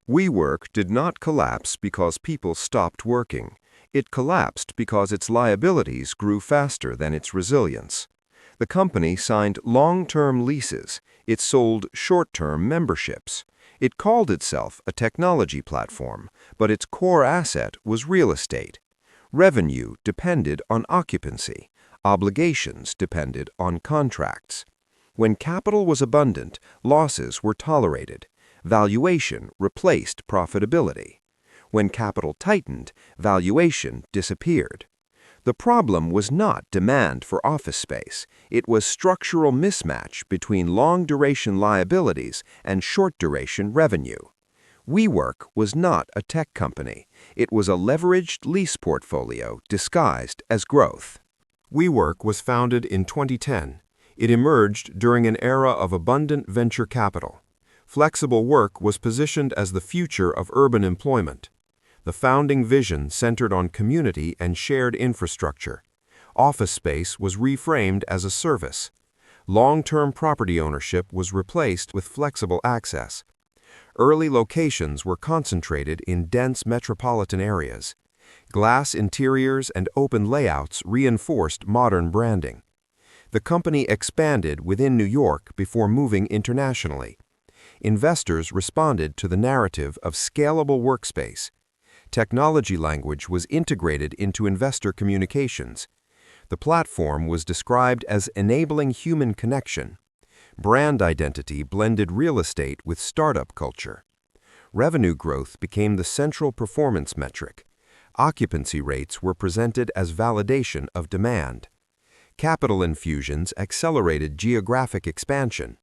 WeWork did not collapse because people stopped working. It collapsed because its liabilities grew faster than its resilience. The company signed long-term leases. It sold short-term memberships. It called itself a technology platform, but its core asset was real estate. Revenue depended on occupancy. Obligations depended on contracts. When capital was abundant, losses were tolerated. Valuation replaced profitability. When capital tightened, valuation disappeared. The problem was not demand for office space. It was structural mismatch between long-duration liabilities and short-duration revenue. WeWork was not a tech company. It was a leveraged lease portfolio disguised as growth. WeWork was founded in 2010. It emerged during an era of abundant venture capital. Flexible work was positioned as the future of urban employment. The founding vision centered on community and shared infrastructure. Office space was reframed as a service. Long-term property ownership was replaced with flexible access. Early locations were concentrated in dense metropolitan areas. Glass interiors and open layouts reinforced modern branding. The company expanded within New York before moving internationally. Investors responded to the narrative of scalable workspace. Technology language was integrated into investor communications. The platform was described as enabling human connection. Brand identity blended real estate with startup culture. Revenue growth became the central performance metric. Occupancy rates were presented as validation of demand. Capital infusions accelerated geographic expansion.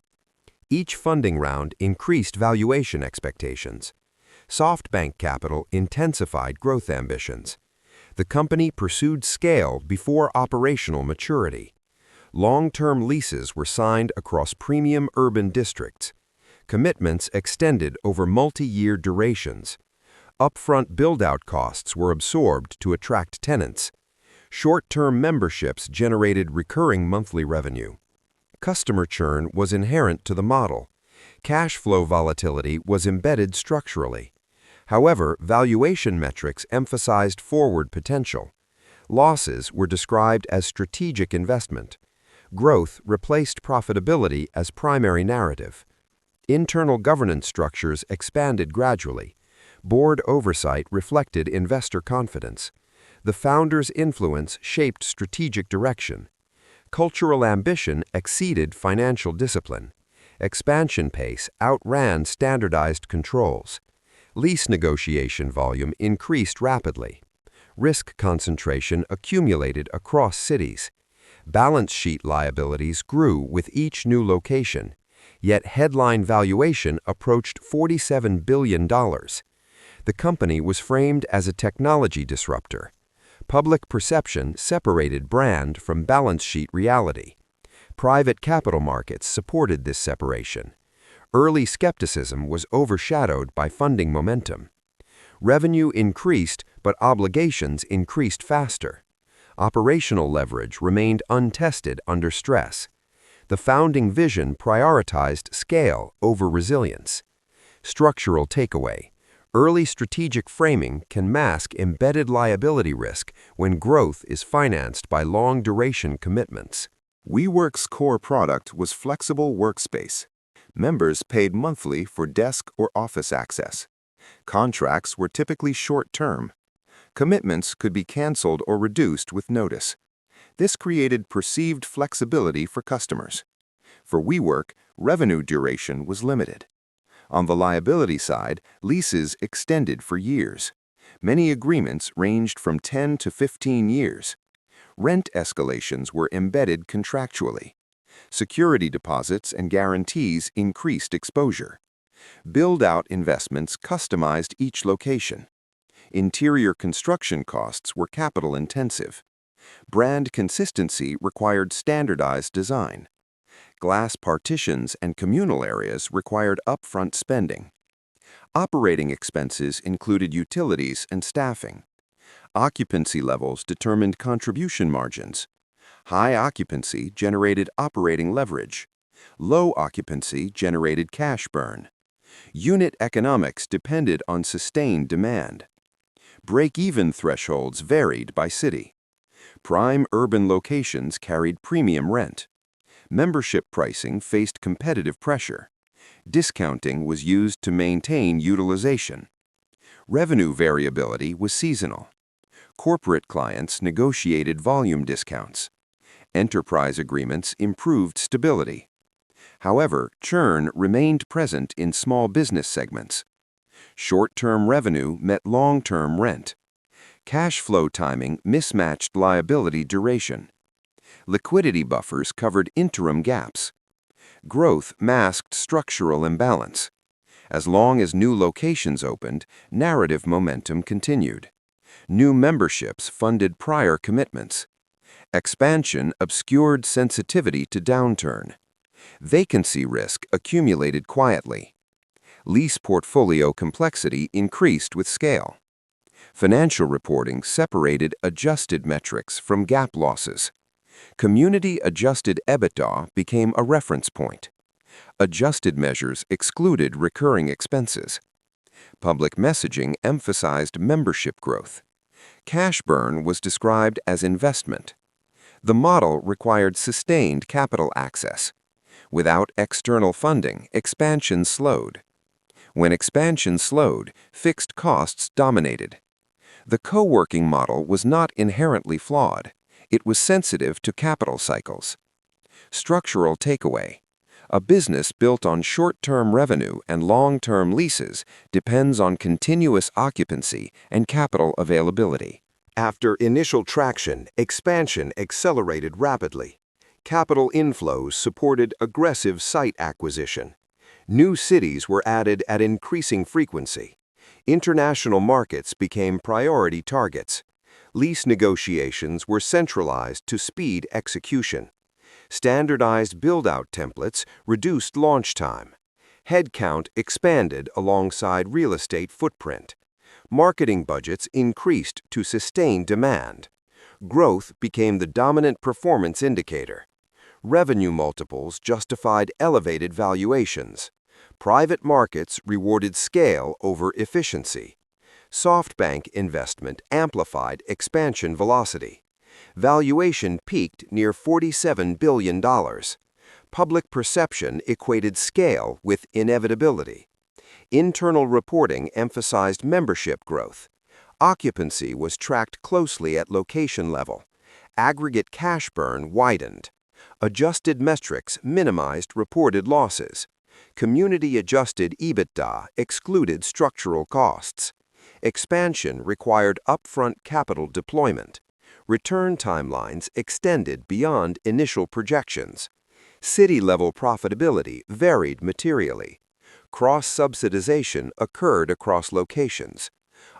Each funding round increased valuation expectations. SoftBank capital intensified growth ambitions. The company pursued scale before operational maturity. Long-term leases were signed across premium urban districts. Commitments extended over multi-year durations. Upfront build-out costs were absorbed to attract tenants. Short-term memberships generated recurring monthly revenue. Customer churn was inherent to the model. Cash flow volatility was embedded structurally. However, valuation metrics emphasized forward potential. Losses were described as strategic investment. Growth replaced profitability as primary narrative. Internal governance structures expanded gradually. Board oversight reflected investor confidence. The founder's influence shaped strategic direction. Cultural ambition exceeded financial discipline. Expansion pace outran standardized controls. Lease negotiation volume increased rapidly. Risk concentration accumulated across cities. Balance sheet liabilities grew with each new location, yet headline valuation approached $47 billion. The company was framed as a technology disruptor. Public perception separated brand from balance sheet reality. Private capital markets supported this separation. Early skepticism was overshadowed by funding momentum. Revenue increased, but obligations increased faster. Operational leverage remained untested under stress. The founding vision prioritized scale over resilience. Structural takeaway: early strategic framing can mask embedded liability risk when growth is financed by long-duration commitments. WeWork's core product was flexible workspace. Members paid monthly for desk or office access. Contracts were typically short-term. Commitments could be canceled or reduced with notice. This created perceived flexibility for customers. For WeWork, revenue duration was limited. On the liability side, leases extended for years. Many agreements ranged from 10 to 15 years. Rent escalations were embedded contractually. Security deposits and guarantees increased exposure. Build-out investments customized each location. Interior construction costs were capital-intensive. Brand consistency required standardized design. Glass partitions and communal areas required upfront spending. Operating expenses included utilities and staffing. Occupancy levels determined contribution margins. High occupancy generated operating leverage. Low occupancy generated cash burn. Unit economics depended on sustained demand. Break-even thresholds varied by city. Prime urban locations carried premium rent. Membership pricing faced competitive pressure. Discounting was used to maintain utilization. Revenue variability was seasonal. Corporate clients negotiated volume discounts. Enterprise agreements improved stability. However, churn remained present in small business segments. Short-term revenue met long-term rent. Cash flow timing mismatched liability duration. Liquidity buffers covered interim gaps. Growth masked structural imbalance. As long as new locations opened, narrative momentum continued. New memberships funded prior commitments. Expansion obscured sensitivity to downturn. Vacancy risk accumulated quietly. Lease portfolio complexity increased with scale. Financial reporting separated adjusted metrics from GAAP losses. Community-adjusted EBITDA became a reference point. Adjusted measures excluded recurring expenses. Public messaging emphasized membership growth. Cash burn was described as investment. The model required sustained capital access. Without external funding, expansion slowed. When expansion slowed, fixed costs dominated. The co-working model was not inherently flawed. It was sensitive to capital cycles. Structural takeaway. A business built on short-term revenue and long-term leases depends on continuous occupancy and capital availability. After initial traction, expansion accelerated rapidly. Capital inflows supported aggressive site acquisition. New cities were added at increasing frequency. International markets became priority targets. Lease negotiations were centralized to speed execution. Standardized build-out templates reduced launch time. Headcount expanded alongside real estate footprint. Marketing budgets increased to sustain demand. Growth became the dominant performance indicator. Revenue multiples justified elevated valuations. Private markets rewarded scale over efficiency. SoftBank investment amplified expansion velocity. Valuation peaked near $47 billion. Public perception equated scale with inevitability. Internal reporting emphasized membership growth. Occupancy was tracked closely at location level. Aggregate cash burn widened. Adjusted metrics minimized reported losses. Community-adjusted EBITDA excluded structural costs. Expansion required upfront capital deployment. Return timelines extended beyond initial projections. City-level profitability varied materially. Cross-subsidization occurred across locations.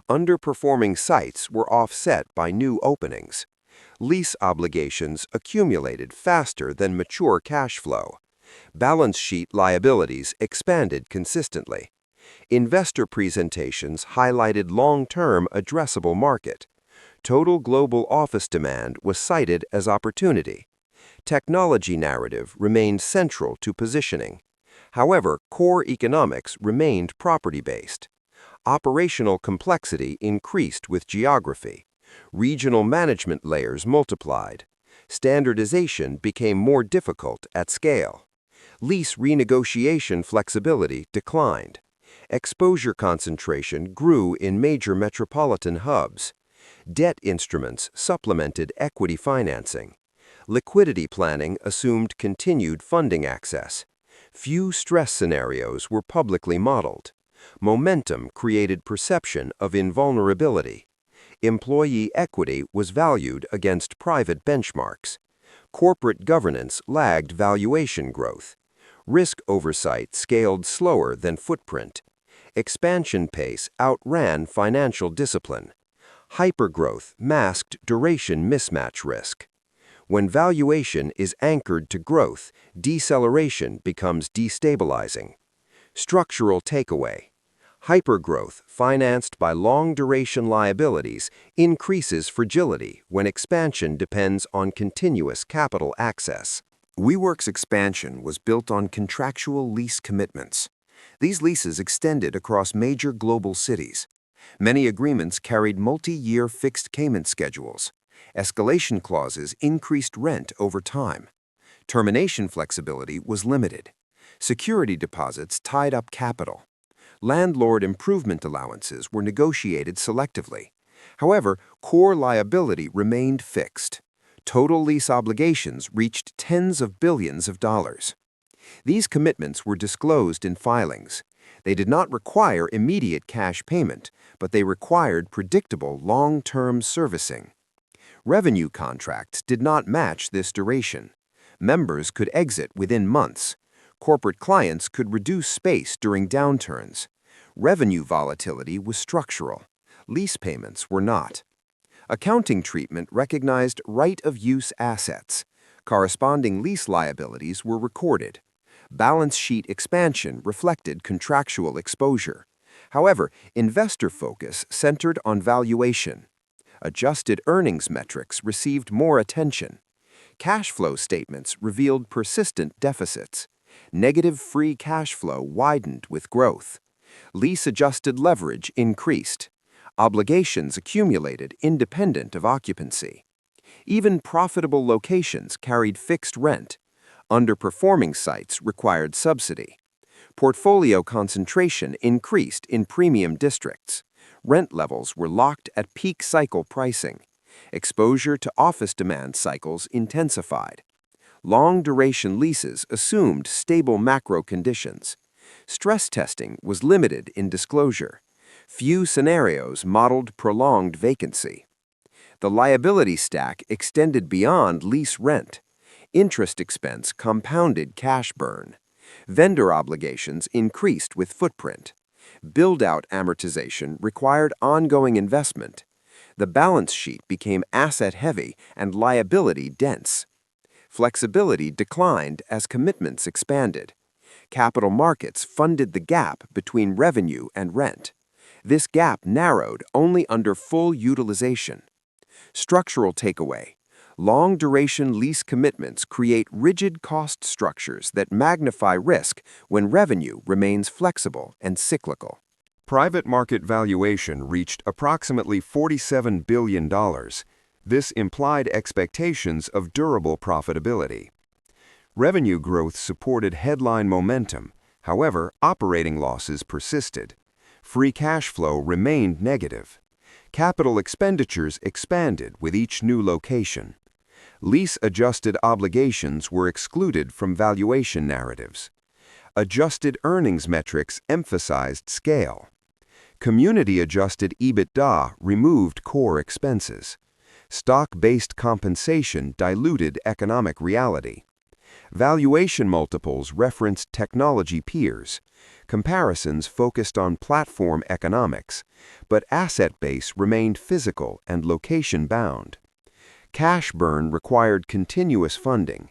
Underperforming sites were offset by new openings. Lease obligations accumulated faster than mature cash flow. Balance sheet liabilities expanded consistently. Investor presentations highlighted long-term addressable market. Total global office demand was cited as opportunity. Technology narrative remained central to positioning. However, core economics remained property-based. Operational complexity increased with geography. Regional management layers multiplied. Standardization became more difficult at scale. Lease renegotiation flexibility declined. Exposure concentration grew in major metropolitan hubs. Debt instruments supplemented equity financing. Liquidity planning assumed continued funding access. Few stress scenarios were publicly modeled. Momentum created perception of invulnerability. Employee equity was valued against private benchmarks. Corporate governance lagged valuation growth. Risk oversight scaled slower than footprint. Expansion pace outran financial discipline. Hypergrowth masked duration mismatch risk. When valuation is anchored to growth, deceleration becomes destabilizing. Structural takeaway. Hypergrowth, financed by long-duration liabilities, increases fragility when expansion depends on continuous capital access. WeWork's expansion was built on contractual lease commitments. These leases extended across major global cities. Many agreements carried multi-year fixed payment schedules. Escalation clauses increased rent over time. Termination flexibility was limited. Security deposits tied up capital. Landlord improvement allowances were negotiated selectively. However, core liability remained fixed. Total lease obligations reached tens of billions of dollars. These commitments were disclosed in filings. They did not require immediate cash payment, but they required predictable long-term servicing. Revenue contracts did not match this duration. Members could exit within months. Corporate clients could reduce space during downturns. Revenue volatility was structural. Lease payments were not. Accounting treatment recognized right-of-use assets. Corresponding lease liabilities were recorded. Balance sheet expansion reflected contractual exposure. However, investor focus centered on valuation. Adjusted earnings metrics received more attention. Cash flow statements revealed persistent deficits. Negative free cash flow widened with growth. Lease-adjusted leverage increased. Obligations accumulated independent of occupancy. Even profitable locations carried fixed rent. Underperforming sites required subsidy. Portfolio concentration increased in premium districts. Rent levels were locked at peak cycle pricing. Exposure to office demand cycles intensified. Long-duration leases assumed stable macro conditions. Stress testing was limited in disclosure. Few scenarios modeled prolonged vacancy. The liability stack extended beyond lease rent. Interest expense compounded cash burn. Vendor obligations increased with footprint. Build-out amortization required ongoing investment. The balance sheet became asset-heavy and liability-dense. Flexibility declined as commitments expanded. Capital markets funded the gap between revenue and rent. This gap narrowed only under full utilization. Structural takeaway: long-duration lease commitments create rigid cost structures that magnify risk when revenue remains flexible and cyclical. Private market valuation reached approximately $47 billion. This implied expectations of durable profitability. Revenue growth supported headline momentum. However, operating losses persisted. Free cash flow remained negative. Capital expenditures expanded with each new location. Lease-adjusted obligations were excluded from valuation narratives. Adjusted earnings metrics emphasized scale. Community-adjusted EBITDA removed core expenses. Stock-based compensation diluted economic reality. Valuation multiples referenced technology peers. Comparisons focused on platform economics, but asset base remained physical and location-bound. Cash burn required continuous funding.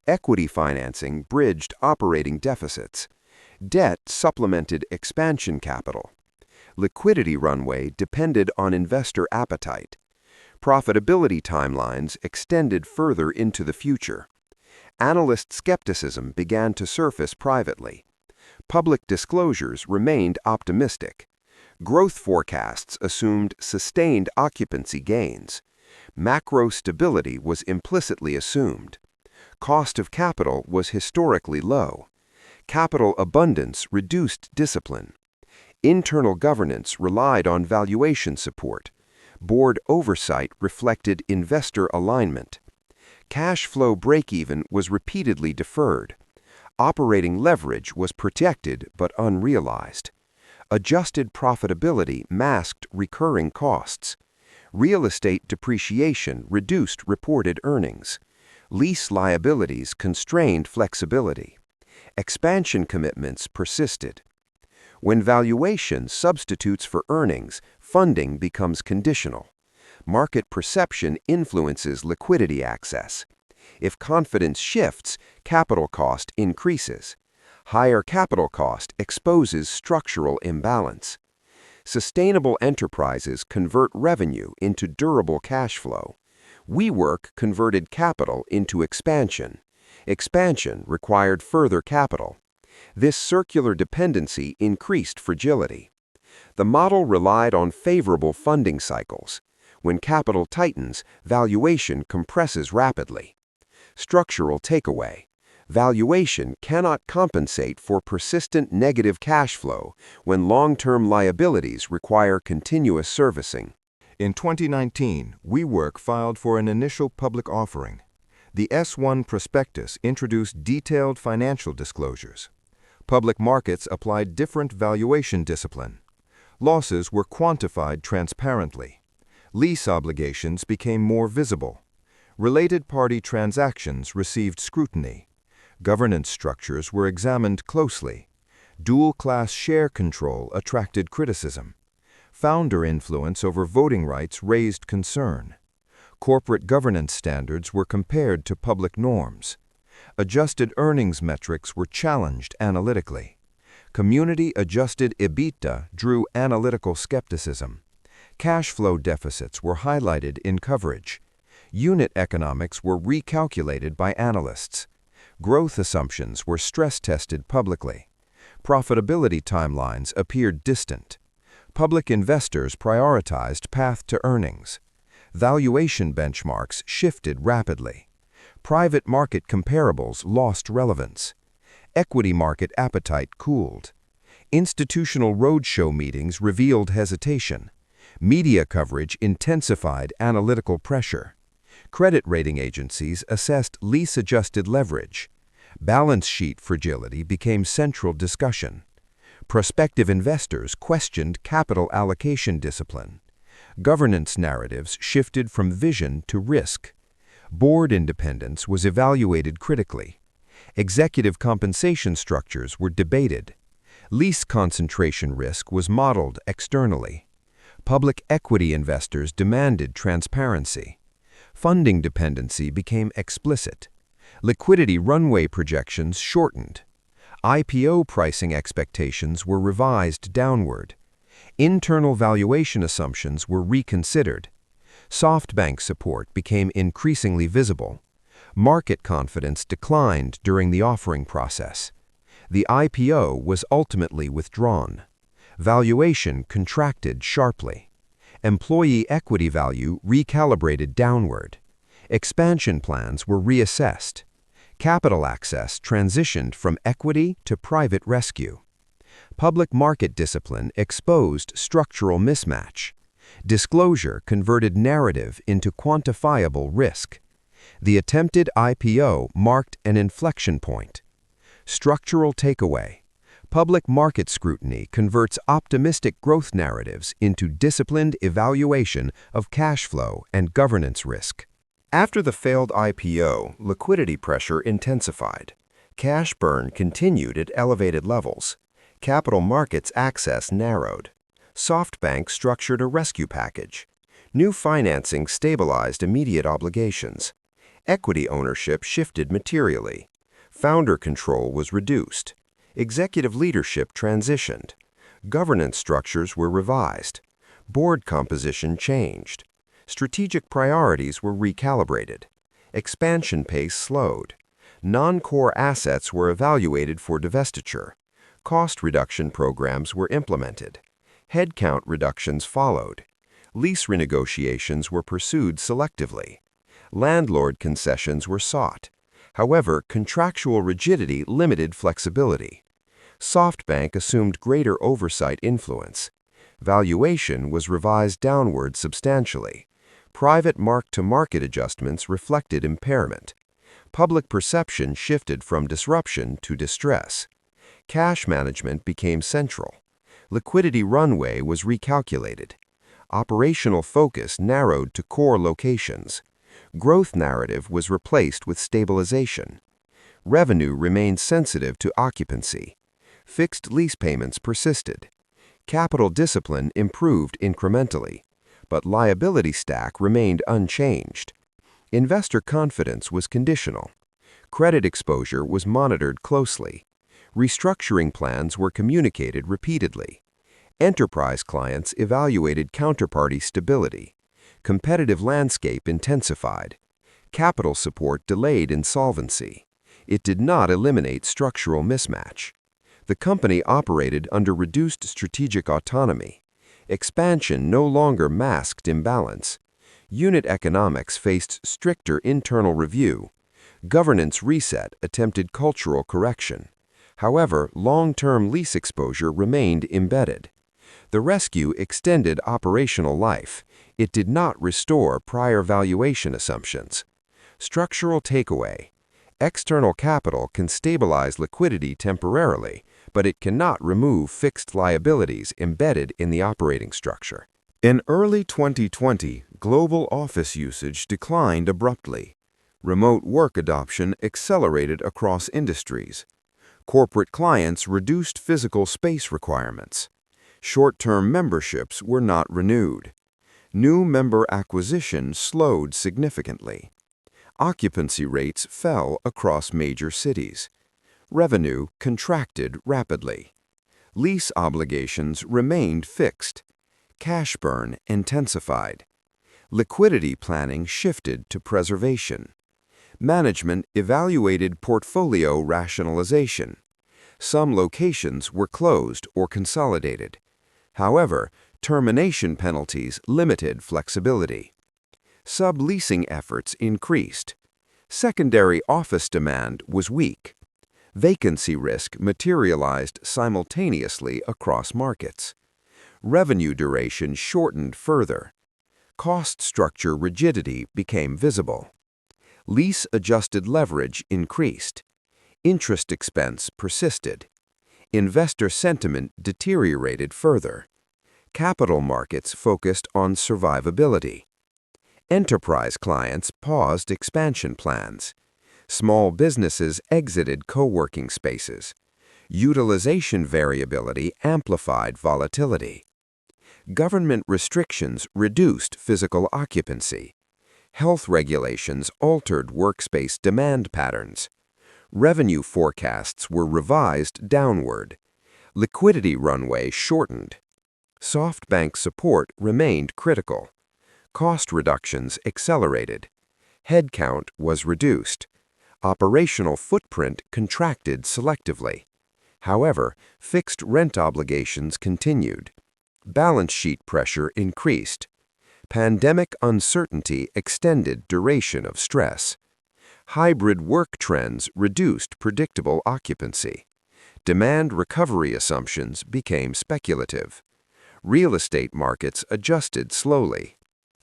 Equity financing bridged operating deficits. Debt supplemented expansion capital. Liquidity runway depended on investor appetite. Profitability timelines extended further into the future. Analyst skepticism began to surface privately. Public disclosures remained optimistic. Growth forecasts assumed sustained occupancy gains. Macro stability was implicitly assumed. Cost of capital was historically low. Capital abundance reduced discipline. Internal governance relied on valuation support. Board oversight reflected investor alignment. Cash flow break-even was repeatedly deferred. Operating leverage was protected but unrealized. Adjusted profitability masked recurring costs. Real estate depreciation reduced reported earnings. Lease liabilities constrained flexibility. Expansion commitments persisted. When valuation substitutes for earnings, funding becomes conditional. Market perception influences liquidity access. If confidence shifts, capital cost increases. Higher capital cost exposes structural imbalance. Sustainable enterprises convert revenue into durable cash flow. WeWork converted capital into expansion. Expansion required further capital. This circular dependency increased fragility. The model relied on favorable funding cycles. When capital tightens, valuation compresses rapidly. Structural takeaway. Valuation cannot compensate for persistent negative cash flow when long-term liabilities require continuous servicing. In 2019, WeWork filed for an initial public offering. The S-1 prospectus introduced detailed financial disclosures. Public markets applied different valuation discipline. Losses were quantified transparently. Lease obligations became more visible. Related party transactions received scrutiny. Governance structures were examined closely. Dual-class share control attracted criticism. Founder influence over voting rights raised concern. Corporate governance standards were compared to public norms. Adjusted earnings metrics were challenged analytically. Community-adjusted EBITDA drew analytical skepticism. Cash flow deficits were highlighted in coverage. Unit economics were recalculated by analysts. Growth assumptions were stress-tested publicly. Profitability timelines appeared distant. Public investors prioritized path to earnings. Valuation benchmarks shifted rapidly. Private market comparables lost relevance. Equity market appetite cooled. Institutional roadshow meetings revealed hesitation. Media coverage intensified analytical pressure. Credit rating agencies assessed lease-adjusted leverage. Balance sheet fragility became central discussion. Prospective investors questioned capital allocation discipline. Governance narratives shifted from vision to risk. Board independence was evaluated critically. Executive compensation structures were debated. Lease concentration risk was modeled externally. Public equity investors demanded transparency. Funding dependency became explicit. Liquidity runway projections shortened. IPO pricing expectations were revised downward. Internal valuation assumptions were reconsidered. SoftBank support became increasingly visible. Market confidence declined during the offering process. The IPO was ultimately withdrawn. Valuation contracted sharply. Employee equity value recalibrated downward. Expansion plans were reassessed. Capital access transitioned from equity to private rescue. Public market discipline exposed structural mismatch. Disclosure converted narrative into quantifiable risk. The attempted IPO marked an inflection point. Structural takeaway. Public market scrutiny converts optimistic growth narratives into disciplined evaluation of cash flow and governance risk. After the failed IPO, liquidity pressure intensified. Cash burn continued at elevated levels. Capital markets access narrowed. SoftBank structured a rescue package. New financing stabilized immediate obligations. Equity ownership shifted materially. Founder control was reduced. Executive leadership transitioned. Governance structures were revised. Board composition changed. Strategic priorities were recalibrated. Expansion pace slowed. Non-core assets were evaluated for divestiture. Cost reduction programs were implemented. Headcount reductions followed. Lease renegotiations were pursued selectively. Landlord concessions were sought. However, contractual rigidity limited flexibility. SoftBank assumed greater oversight influence. Valuation was revised downward substantially. Private mark-to-market adjustments reflected impairment. Public perception shifted from disruption to distress. Cash management became central. Liquidity runway was recalculated. Operational focus narrowed to core locations. Growth narrative was replaced with stabilization. Revenue remained sensitive to occupancy. Fixed lease payments persisted. Capital discipline improved incrementally, but liability stack remained unchanged. Investor confidence was conditional. Credit exposure was monitored closely. Restructuring plans were communicated repeatedly. Enterprise clients evaluated counterparty stability. Competitive landscape intensified. Capital support delayed insolvency. It did not eliminate structural mismatch. The company operated under reduced strategic autonomy. Expansion no longer masked imbalance. Unit economics faced stricter internal review. Governance reset attempted cultural correction. However, long-term lease exposure remained embedded. The rescue extended operational life. It did not restore prior valuation assumptions. Structural takeaway. External capital can stabilize liquidity temporarily, but it cannot remove fixed liabilities embedded in the operating structure. In early 2020, global office usage declined abruptly. Remote work adoption accelerated across industries. Corporate clients reduced physical space requirements. Short-term memberships were not renewed. New member acquisition slowed significantly. Occupancy rates fell across major cities. Revenue contracted rapidly. Lease obligations remained fixed. Cash burn intensified. Liquidity planning shifted to preservation. Management evaluated portfolio rationalization. Some locations were closed or consolidated. However, termination penalties limited flexibility. Subleasing efforts increased. Secondary office demand was weak. Vacancy risk materialized simultaneously across markets. Revenue duration shortened further. Cost structure rigidity became visible. Lease-adjusted leverage increased. Interest expense persisted. Investor sentiment deteriorated further. Capital markets focused on survivability. Enterprise clients paused expansion plans. Small businesses exited co-working spaces. Utilization variability amplified volatility. Government restrictions reduced physical occupancy. Health regulations altered workspace demand patterns. Revenue forecasts were revised downward. Liquidity runway shortened. SoftBank support remained critical. Cost reductions accelerated. Headcount was reduced. Operational footprint contracted selectively. However, fixed rent obligations continued. Balance sheet pressure increased. Pandemic uncertainty extended duration of stress. Hybrid work trends reduced predictable occupancy. Demand recovery assumptions became speculative. Real estate markets adjusted slowly.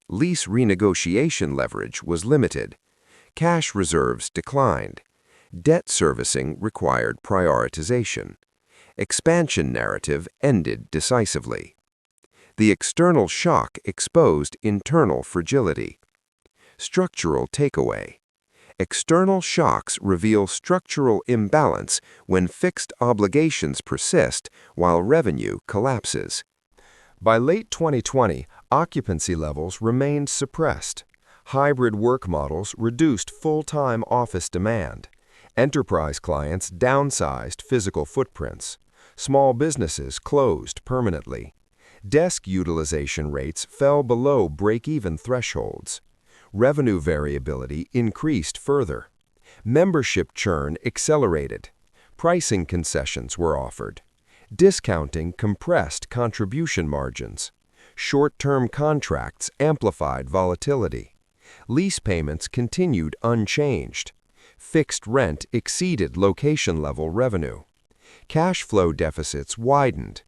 Lease renegotiation leverage was limited. Cash reserves declined. Debt servicing required prioritization. Expansion narrative ended decisively. The external shock exposed internal fragility. Structural takeaway. External shocks reveal structural imbalance when fixed obligations persist while revenue collapses. By late 2020, occupancy levels remained suppressed. Hybrid work models reduced full-time office demand. Enterprise clients downsized physical footprints. Small businesses closed permanently. Desk utilization rates fell below break-even thresholds. Revenue variability increased further. Membership churn accelerated. Pricing concessions were offered. Discounting compressed contribution margins. Short-term contracts amplified volatility. Lease payments continued unchanged. Fixed rent exceeded location-level revenue. Cash flow deficits widened.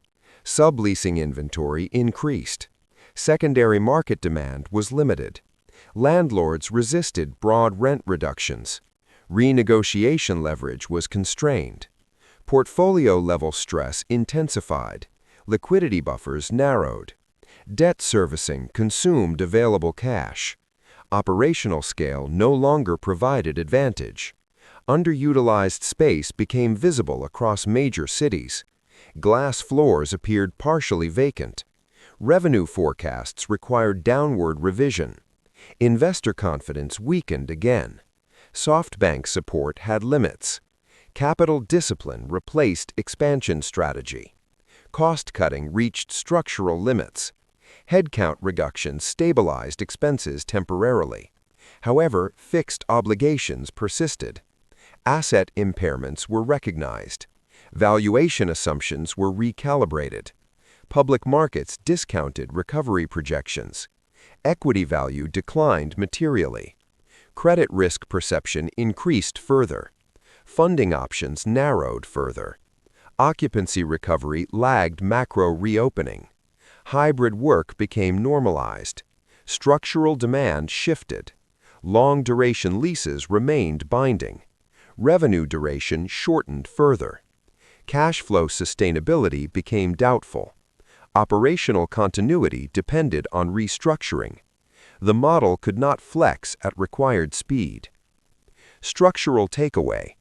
Subleasing inventory increased. Secondary market demand was limited. Landlords resisted broad rent reductions. Renegotiation leverage was constrained. Portfolio-level stress intensified. Liquidity buffers narrowed. Debt servicing consumed available cash. Operational scale no longer provided advantage. Underutilized space became visible across major cities. Glass floors appeared partially vacant. Revenue forecasts required downward revision. Investor confidence weakened again. SoftBank support had limits. Capital discipline replaced expansion strategy. Cost-cutting reached structural limits. Headcount reductions stabilized expenses temporarily. However, fixed obligations persisted. Asset impairments were recognized. Valuation assumptions were recalibrated. Public markets discounted recovery projections. Equity value declined materially. Credit risk perception increased further. Funding options narrowed further. Occupancy recovery lagged macro reopening. Hybrid work became normalized. Structural demand shifted. Long-duration leases remained binding. Revenue duration shortened further. Cash flow sustainability became doubtful. Operational continuity depended on restructuring. The model could not flex at required speed. Structural takeaway.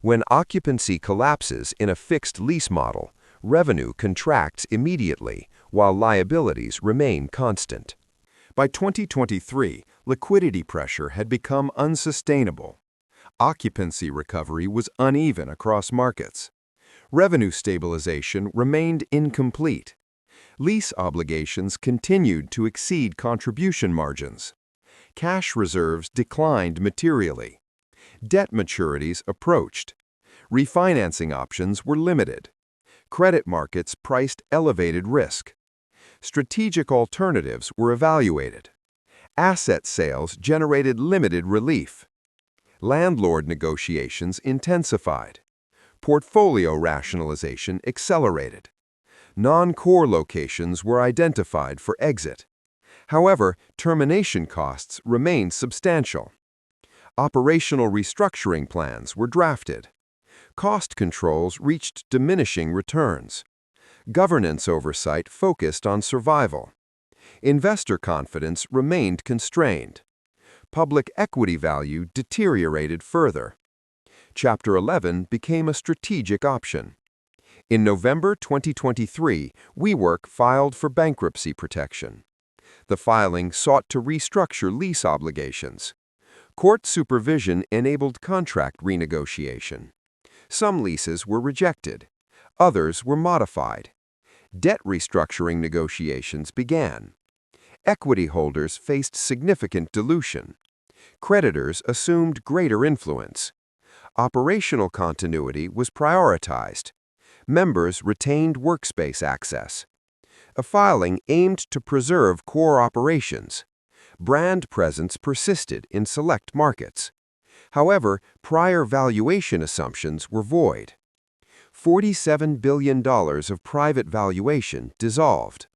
When occupancy collapses in a fixed lease model, revenue contracts immediately, while liabilities remain constant. By 2023, liquidity pressure had become unsustainable. Occupancy recovery was uneven across markets. Revenue stabilization remained incomplete. Lease obligations continued to exceed contribution margins. Cash reserves declined materially. Debt maturities approached. Refinancing options were limited. Credit markets priced elevated risk. Strategic alternatives were evaluated. Asset sales generated limited relief. Landlord negotiations intensified. Portfolio rationalization accelerated. Non-core locations were identified for exit. However, termination costs remained substantial. Operational restructuring plans were drafted. Cost controls reached diminishing returns. Governance oversight focused on survival. Investor confidence remained constrained. Public equity value deteriorated further. Chapter 11 became a strategic option. In November 2023, WeWork filed for bankruptcy protection. The filing sought to restructure lease obligations. Court supervision enabled contract renegotiation. Some leases were rejected. Others were modified. Debt restructuring negotiations began. Equity holders faced significant dilution. Creditors assumed greater influence. Operational continuity was prioritized. Members retained workspace access. A filing aimed to preserve core operations. Brand presence persisted in select markets. However, prior valuation assumptions were void. $47 billion of private valuation dissolved.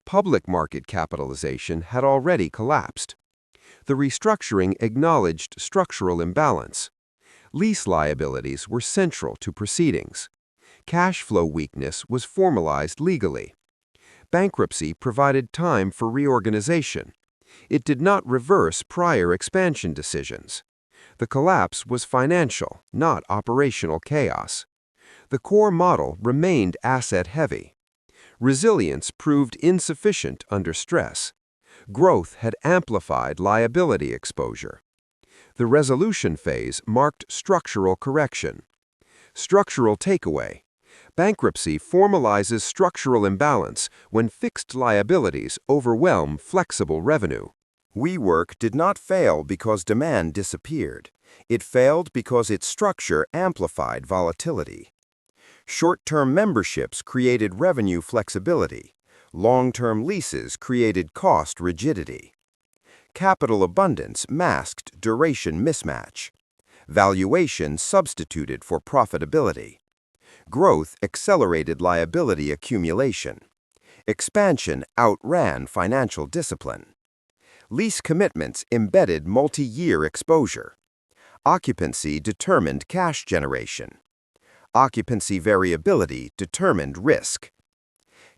Public market capitalization had already collapsed. The restructuring acknowledged structural imbalance. Lease liabilities were central to proceedings. Cash flow weakness was formalized legally. Bankruptcy provided time for reorganization. It did not reverse prior expansion decisions. The collapse was financial, not operational chaos. The core model remained asset-heavy. Resilience proved insufficient under stress. Growth had amplified liability exposure. The resolution phase marked structural correction. Structural takeaway. Bankruptcy formalizes structural imbalance when fixed liabilities overwhelm flexible revenue. WeWork did not fail because demand disappeared. It failed because its structure amplified volatility. Short-term memberships created revenue flexibility. Long-term leases created cost rigidity. Capital abundance masked duration mismatch. Valuation substituted for profitability. Growth accelerated liability accumulation. Expansion outran financial discipline. Lease commitments embedded multi-year exposure. Occupancy determined cash generation. Occupancy variability determined risk.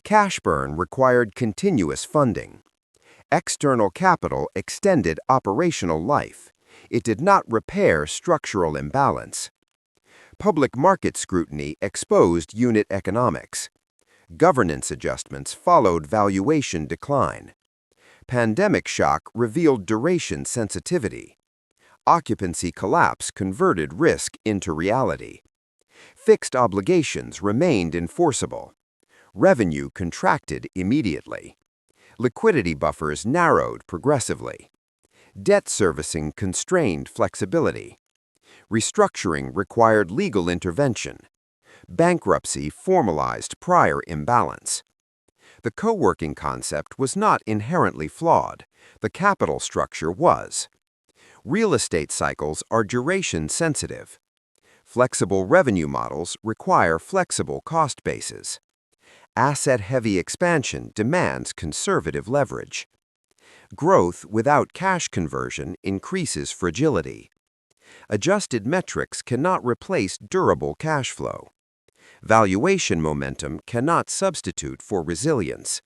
Cash burn required continuous funding. External capital extended operational life. It did not repair structural imbalance. Public market scrutiny exposed unit economics. Governance adjustments followed valuation decline. Pandemic shock revealed duration sensitivity. Occupancy collapse converted risk into reality. Fixed obligations remained enforceable. Revenue contracted immediately. Liquidity buffers narrowed progressively. Debt servicing constrained flexibility. Restructuring required legal intervention. Bankruptcy formalized prior imbalance. The co-working concept was not inherently flawed. The capital structure was. Real estate cycles are duration sensitive. Flexible revenue models require flexible cost bases. Asset-heavy expansion demands conservative leverage. Growth without cash conversion increases fragility. Adjusted metrics cannot replace durable cash flow. Valuation momentum cannot substitute for resilience.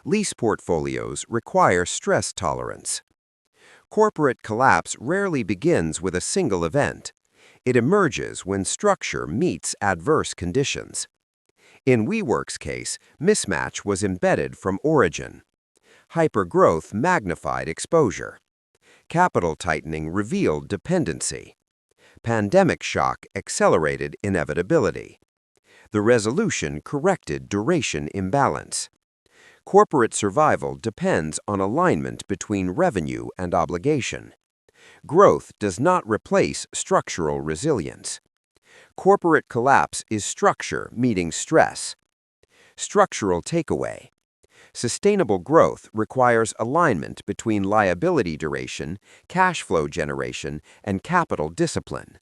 Lease portfolios require stress tolerance. Corporate collapse rarely begins with a single event. It emerges when structure meets adverse conditions. In WeWork's case, mismatch was embedded from origin. Hypergrowth magnified exposure. Capital tightening revealed dependency. Pandemic shock accelerated inevitability. The resolution corrected duration imbalance. Corporate survival depends on alignment between revenue and obligation. Growth does not replace structural resilience. Corporate collapse is structure meeting stress. Structural takeaway. Sustainable growth requires alignment between liability duration, cash flow generation, and capital discipline.